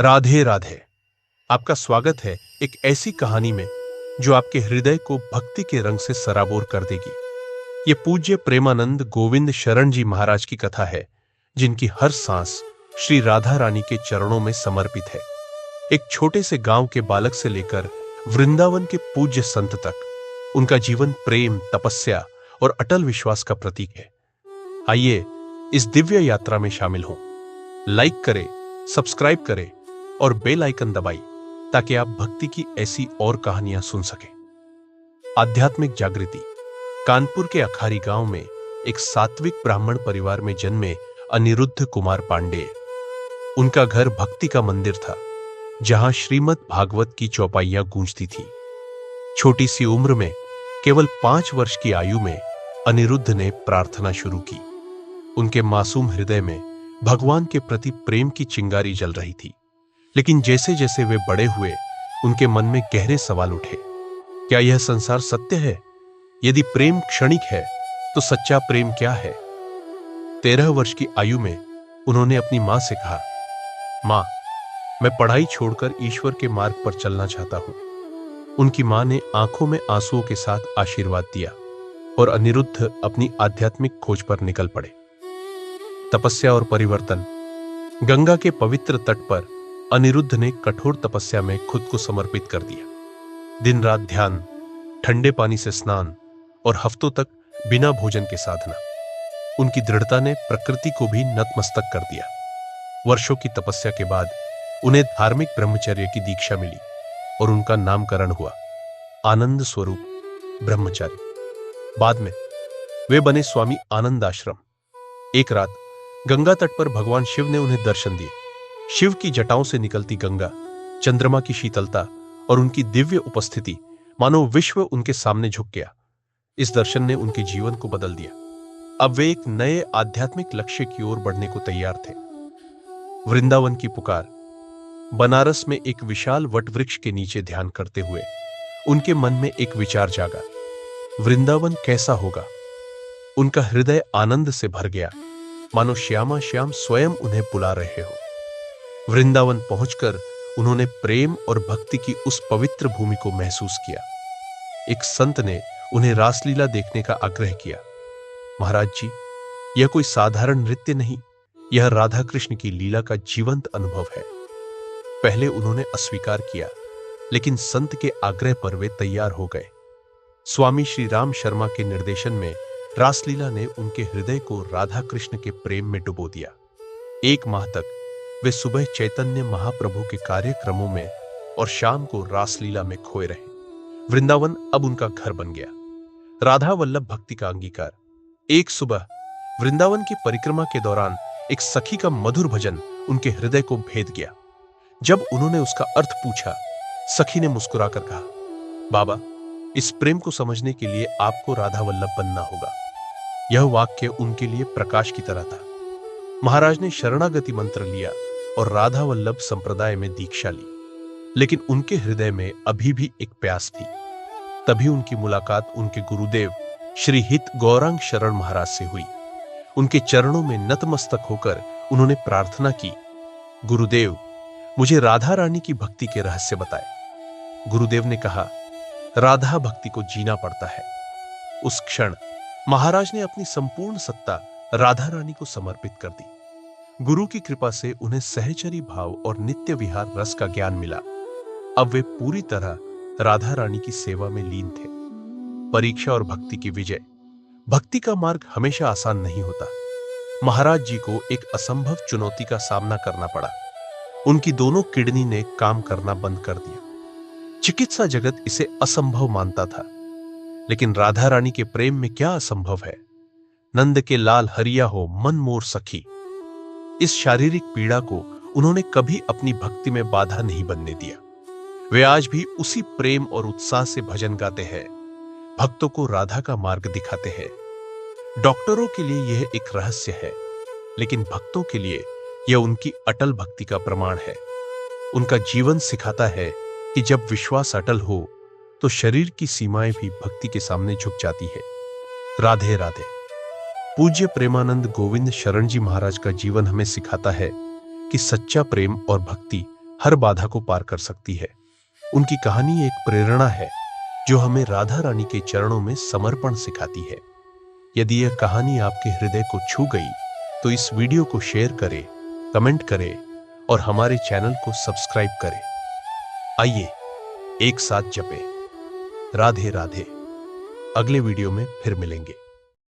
राधे राधे। आपका स्वागत है एक ऐसी कहानी में जो आपके हृदय को भक्ति के रंग से सराबोर कर देगी। ये पूज्य प्रेमानंद गोविंद शरण जी महाराज की कथा है, जिनकी हर सांस श्री राधा रानी के चरणों में समर्पित है। एक छोटे से गांव के बालक से लेकर वृंदावन के पूज्य संत तक उनका जीवन प्रेम, तपस्या और अटल विश्वास का प्रतीक है। आइए इस दिव्य यात्रा में शामिल हों। लाइक करें, सब्सक्राइब करें और बेल आइकन दबाइए ताकि आप भक्ति की ऐसी और कहानियां सुन सकें। आध्यात्मिक जागृति। कानपुर के अखारी गांव में एक सात्विक ब्राह्मण परिवार में जन्मे अनिरुद्ध कुमार पांडे। उनका घर भक्ति का मंदिर था, जहां श्रीमद् भागवत की चौपाइयां गूंजती थी। छोटी सी उम्र में, केवल 5 वर्ष की आयु में अनिरुद्ध ने प्रार्थना शुरू की। उनके मासूम हृदय में भगवान के प्रति प्रेम की चिंगारी जल रही थी। लेकिन जैसे जैसे वे बड़े हुए, उनके मन में गहरे सवाल उठे। क्या यह संसार सत्य है? यदि प्रेम क्षणिक है, तो सच्चा प्रेम क्या है? 13 वर्ष की आयु में उन्होंने अपनी मां से कहा, मां, मैं पढ़ाई छोड़कर ईश्वर के मार्ग पर चलना चाहता हूं। उनकी मां ने आंखों में आंसुओं के साथ आशीर्वाद दिया और अनिरुद्ध अपनी आध्यात्मिक खोज पर निकल पड़े। तपस्या और परिवर्तन। गंगा के पवित्र तट पर अनिरुद्ध ने कठोर तपस्या में खुद को समर्पित कर दिया। दिन रात ध्यान, ठंडे पानी से स्नान और हफ्तों तक बिना भोजन के साधना। उनकी दृढ़ता ने प्रकृति को भी नतमस्तक कर दिया। वर्षों की तपस्या के बाद उन्हें धार्मिक ब्रह्मचर्य की दीक्षा मिली और उनका नामकरण हुआ आनंद स्वरूप ब्रह्मचारी। बाद में वे बने स्वामी आनंद आश्रम। एक रात गंगा तट पर भगवान शिव ने उन्हें दर्शन दिए। शिव की जटाओं से निकलती गंगा, चंद्रमा की शीतलता और उनकी दिव्य उपस्थिति, मानो विश्व उनके सामने झुक गया। इस दर्शन ने उनके जीवन को बदल दिया। अब वे एक नए आध्यात्मिक लक्ष्य की ओर बढ़ने को तैयार थे। वृंदावन की पुकार। बनारस में एक विशाल वटवृक्ष के नीचे ध्यान करते हुए उनके मन में एक विचार जागा, वृंदावन कैसा होगा? उनका हृदय आनंद से भर गया, मानो श्यामा श्याम स्वयं उन्हें बुला रहे हो। वृंदावन पहुंचकर उन्होंने प्रेम और भक्ति की उस पवित्र भूमि को महसूस किया। एक संत ने उन्हें रासलीला देखने का आग्रह किया। महाराज जी, यह कोई साधारण नृत्य नहीं, यह राधा कृष्ण की लीला का जीवंत अनुभव है। पहले उन्होंने अस्वीकार किया, लेकिन संत के आग्रह पर वे तैयार हो गए। स्वामी श्री राम शर्मा के निर्देशन में रासलीला ने उनके हृदय को राधा कृष्ण के प्रेम में डुबो दिया। 1 माह तक वे सुबह चैतन्य महाप्रभु के कार्यक्रमों में और शाम को रासलीला में खोए रहे। वृंदावन अब उनका घर बन गया। राधा वल्लभ भक्ति का अंगीकार। एक सुबह वृंदावन की परिक्रमा के दौरान एक सखी का मधुर भजन उनके हृदय को भेद गया। जब उन्होंने उसका अर्थ पूछा, सखी ने मुस्कुराकर कहा, बाबा, इस प्रेम को समझने के लिए आपको राधा वल्लभ बनना होगा। यह वाक्य उनके लिए प्रकाश की तरह था। महाराज ने शरणागति मंत्र लिया और राधा वल्लभ संप्रदाय में दीक्षा ली। लेकिन उनके हृदय में अभी भी एक प्यास थी। तभी उनकी मुलाकात उनके गुरुदेव श्री हित गौरांग शरण महाराज से हुई। उनके चरणों में नतमस्तक होकर उन्होंने प्रार्थना की, गुरुदेव, मुझे राधा रानी की भक्ति के रहस्य बताए। गुरुदेव ने कहा, राधा भक्ति को जीना पड़ता है। उस क्षण महाराज ने अपनी संपूर्ण सत्ता राधा रानी को समर्पित कर दी। गुरु की कृपा से उन्हें सहचरी भाव और नित्य विहार रस का ज्ञान मिला। अब वे पूरी तरह राधा रानी की सेवा में लीन थे। परीक्षा और भक्ति की विजय। भक्ति का मार्ग हमेशा आसान नहीं होता। महाराज जी को एक असंभव चुनौती का सामना करना पड़ा। उनकी दोनों किडनी ने काम करना बंद कर दिया। चिकित्सा जगत इसे असंभव मानता था, लेकिन राधा रानी के प्रेम में क्या असंभव है? नंद के लाल हरिया हो मन मोर सखी। इस शारीरिक पीड़ा को उन्होंने कभी अपनी भक्ति में बाधा नहीं बनने दिया। वे आज भी उसी प्रेम और उत्साह से भजन गाते हैं, भक्तों को राधा का मार्ग दिखाते हैं। डॉक्टरों के लिए यह एक रहस्य है, लेकिन भक्तों के लिए यह उनकी अटल भक्ति का प्रमाण है। उनका जीवन सिखाता है कि जब विश्वास अटल हो तो शरीर की सीमाएं भी भक्ति के सामने झुक जाती है। राधे राधे। पूज्य प्रेमानंद गोविंद शरण जी महाराज का जीवन हमें सिखाता है कि सच्चा प्रेम और भक्ति हर बाधा को पार कर सकती है। उनकी कहानी एक प्रेरणा है जो हमें राधा रानी के चरणों में समर्पण सिखाती है। यदि यह कहानी आपके हृदय को छू गई तो इस वीडियो को शेयर करें, कमेंट करें और हमारे चैनल को सब्सक्राइब करें। आइए एक साथ जपें राधे राधे। अगले वीडियो में फिर मिलेंगे।